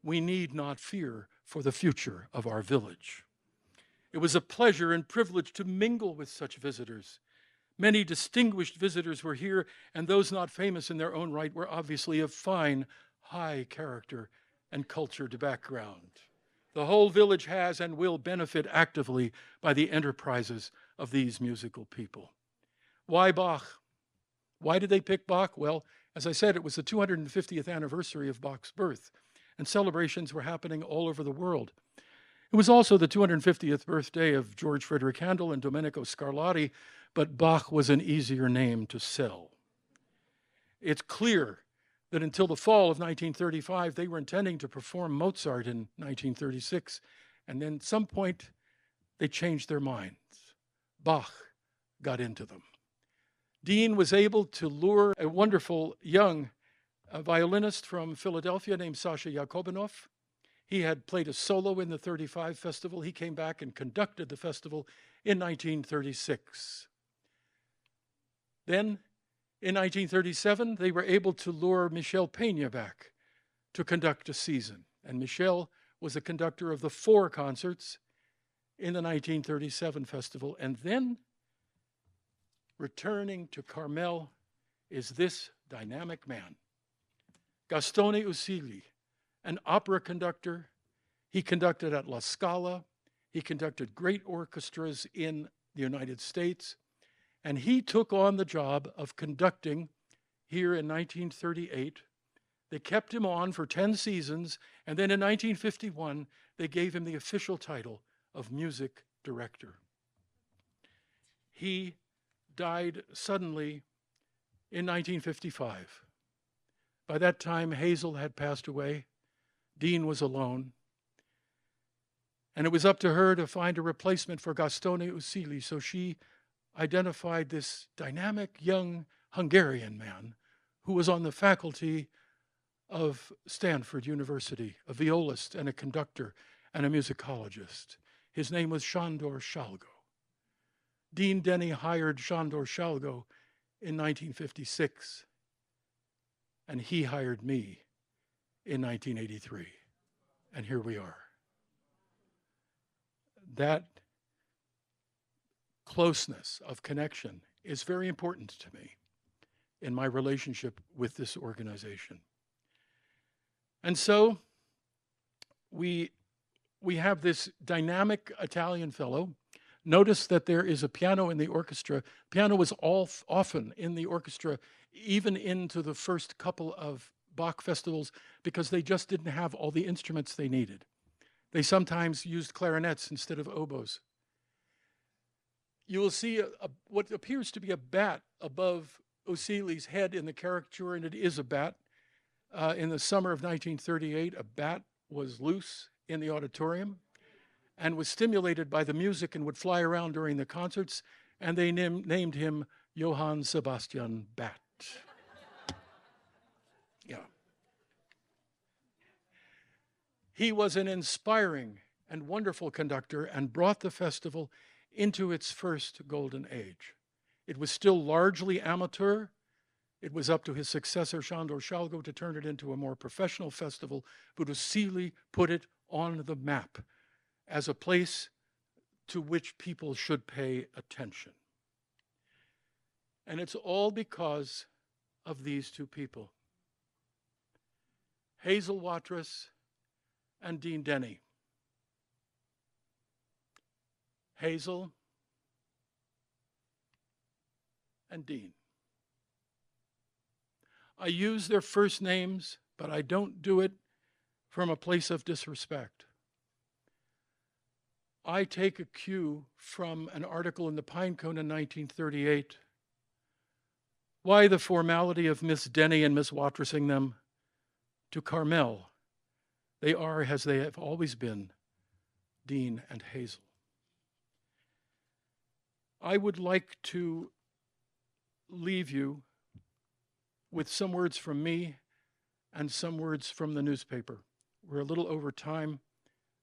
we need not fear for the future of our village. It was a pleasure and privilege to mingle with such visitors. Many distinguished visitors were here, and those not famous in their own right were obviously of fine, high character and cultured background. The whole village has and will benefit actively by the enterprises of these musical people. Why Bach? Why did they pick Bach? Well, as I said, it was the 250th anniversary of Bach's birth, and celebrations were happening all over the world. It was also the 250th birthday of George Frederick Handel and Domenico Scarlatti, but Bach was an easier name to sell. It's clear that until the fall of 1935, they were intending to perform Mozart in 1936, and then at some point, they changed their minds. Bach got into them. Dene was able to lure a wonderful young violinist from Philadelphia named Sasha Yakobinov. He had played a solo in the 35 festival. He came back and conducted the festival in 1936. Then, in 1937, they were able to lure Michel Peña back to conduct a season. And Michel was the conductor of the 4 concerts in the 1937 festival. And then, returning to Carmel, is this dynamic man, Gastone Usili, an opera conductor. He conducted at La Scala. He conducted great orchestras in the United States. And he took on the job of conducting here in 1938. They kept him on for 10 seasons, and then in 1951, they gave him the official title of music director. He died suddenly in 1955. By that time, Hazel had passed away. Dene was alone. And it was up to her to find a replacement for Gastone Usili, so she identified this dynamic young Hungarian man who was on the faculty of Stanford University, a violist and a conductor and a musicologist. His name was Sándor Salgó. Dean Denny hired Sándor Salgó in 1956, and he hired me in 1983. And here we are. That closeness of connection is very important to me in my relationship with this organization. And so we have this dynamic Italian fellow. Notice that there is a piano in the orchestra. Piano was often in the orchestra, even into the first couple of Bach festivals, because they just didn't have all the instruments they needed. They sometimes used clarinets instead of oboes. You will see what appears to be a bat above Usili's head in the caricature, and it is a bat. In the summer of 1938, a bat was loose in the auditorium and was stimulated by the music and would fly around during the concerts, and they named him Johann Sebastian Bat. Yeah. He was an inspiring and wonderful conductor and brought the festival into its first golden age. It was still largely amateur. It was up to his successor, Sándor Salgó, to turn it into a more professional festival, but Usili put it on the map as a place to which people should pay attention. And it's all because of these two people, Hazel Watrous and Dean Denny. Hazel and Dean. I use their first names, but I don't do it from a place of disrespect. I take a cue from an article in the Pinecone in 1938. Why the formality of Miss Denny and Miss Watrousing them? To Carmel, they are, as they have always been, Dene and Hazel. I would like to leave you with some words from me and some words from the newspaper. We're a little over time.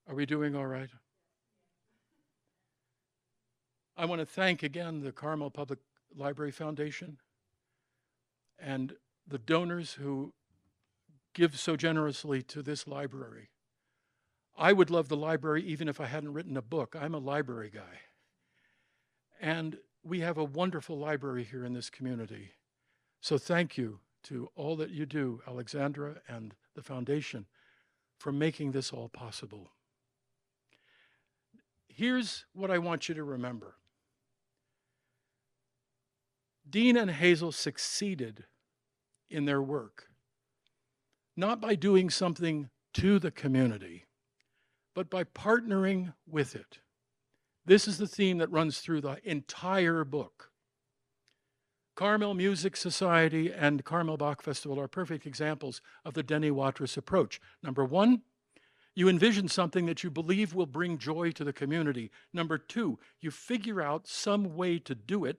Are we doing all right? I want to thank again the Carmel Public Library Foundation and the donors who give so generously to this library. I would love the library even if I hadn't written a book. I'm a library guy. And we have a wonderful library here in this community. So thank you to all that you do, Alexandra and the foundation, for making this all possible. Here's what I want you to remember. Dene and Hazel succeeded in their work, not by doing something to the community, but by partnering with it. This is the theme that runs through the entire book. Carmel Music Society and Carmel Bach Festival are perfect examples of the Denny Watrous approach. Number one, you envision something that you believe will bring joy to the community. Number two, you figure out some way to do it.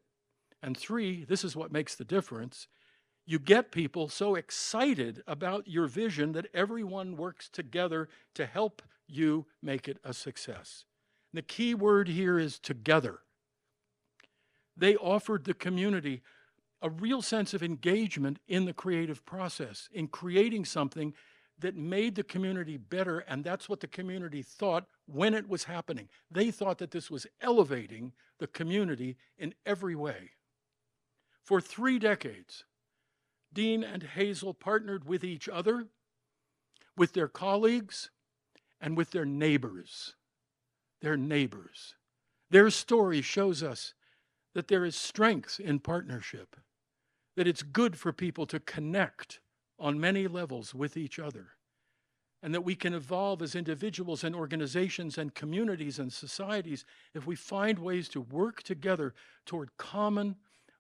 And three, this is what makes the difference, you get people so excited about your vision that everyone works together to help you make it a success. The key word here is together. They offered the community a real sense of engagement in the creative process, in creating something that made the community better, and that's what the community thought when it was happening. They thought that this was elevating the community in every way. For 3 decades, Dene and Hazel partnered with each other, with their colleagues, and with their neighbors. Their neighbors. Their story shows us that there is strength in partnership, that it's good for people to connect on many levels with each other, and that we can evolve as individuals and organizations and communities and societies if we find ways to work together toward common,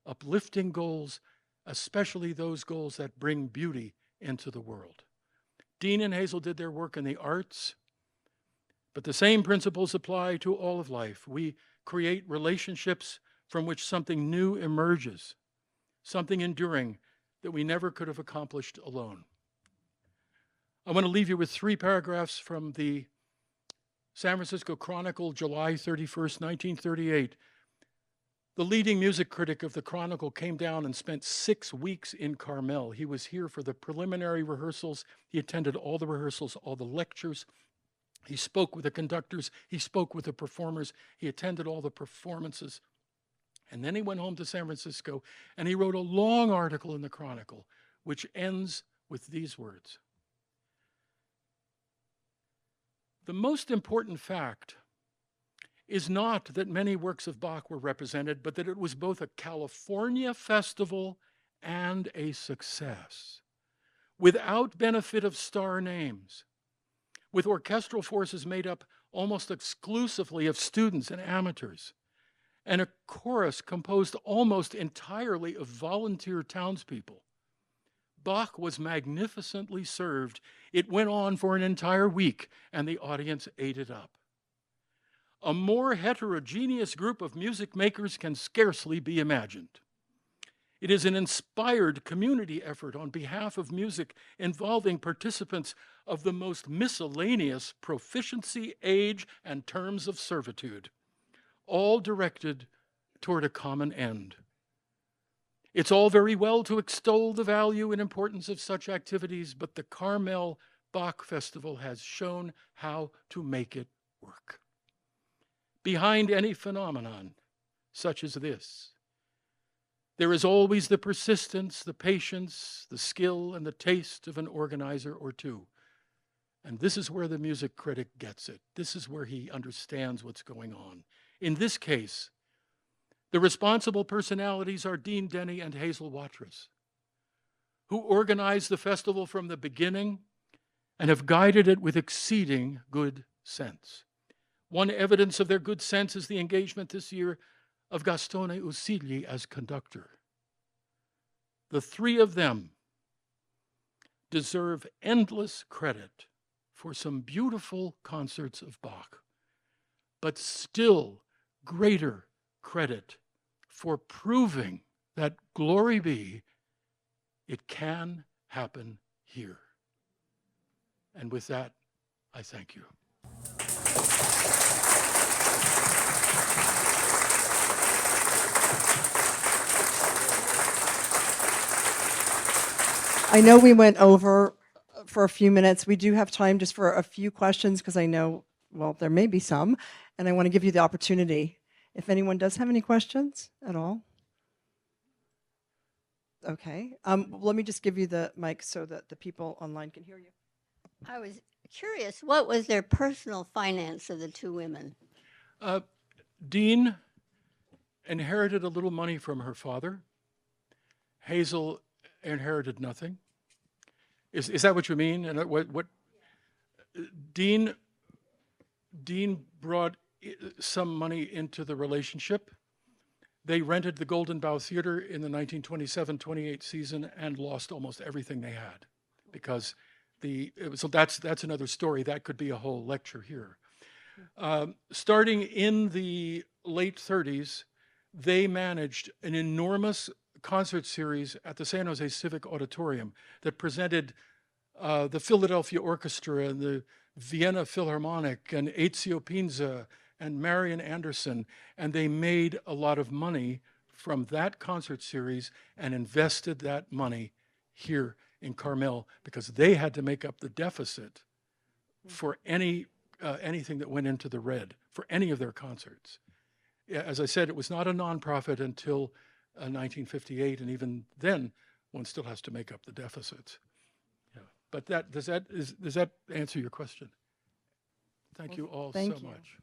uplifting goals, especially those goals that bring beauty into the world. Dene and Hazel did their work in the arts, but the same principles apply to all of life. We create relationships from which something new emerges, something enduring that we never could have accomplished alone. I want to leave you with 3 paragraphs from the San Francisco Chronicle, July 31st, 1938. The leading music critic of the Chronicle came down and spent 6 weeks in Carmel. He was here for the preliminary rehearsals. He attended all the rehearsals, all the lectures. He spoke with the conductors. He spoke with the performers. He attended all the performances. And then he went home to San Francisco and he wrote a long article in the Chronicle, which ends with these words. The most important fact is not that many works of Bach were represented, but that it was both a California festival and a success, without benefit of star names, with orchestral forces made up almost exclusively of students and amateurs, and a chorus composed almost entirely of volunteer townspeople. Bach was magnificently served. It went on for an entire week, and the audience ate it up. A more heterogeneous group of music makers can scarcely be imagined. It is an inspired community effort on behalf of music involving participants of the most miscellaneous proficiency, age, and terms of servitude, all directed toward a common end. It's all very well to extol the value and importance of such activities, but the Carmel Bach Festival has shown how to make it work. Behind any phenomenon such as this, there is always the persistence, the patience, the skill, and the taste of an organizer or two. And this is where the music critic gets it. This is where he understands what's going on. In this case, The responsible personalities are Dean Denny and Hazel Watrous, who organized the festival from the beginning and have guided it with exceeding good sense. One evidence of their good sense is the engagement this year of Gastone Usigli as conductor. The three of them deserve endless credit for some beautiful concerts of Bach, but still greater credit for proving that, glory be, it can happen here. And with that, I thank you. I know we went over for a few minutes. We do have time just for a few questions because I know, well, there may be some, and I want to give you the opportunity. If anyone does have any questions at all. Okay. Let me just give you the mic so that the people online can hear you. I was curious, what was their personal finance of the two women? Dean inherited a little money from her father. Hazel inherited nothing. Is that what you mean? And what Dean brought some money into the relationship. They rented the Golden Bough Theater in the 1927-28 season and lost almost everything they had because so that's another story. That could be a whole lecture here. Starting in the late 30s, they managed an enormous concert series at the San Jose Civic Auditorium that presented the Philadelphia Orchestra and the Vienna Philharmonic and Ezio Pinza and Marian Anderson, and they made a lot of money from that concert series and invested that money here in Carmel because they had to make up the deficit for anything that went into the red for any of their concerts. As I said, it was not a nonprofit until 1958, and even then, one still has to make up the deficits. Yeah. But does that answer your question? Thank you all so much.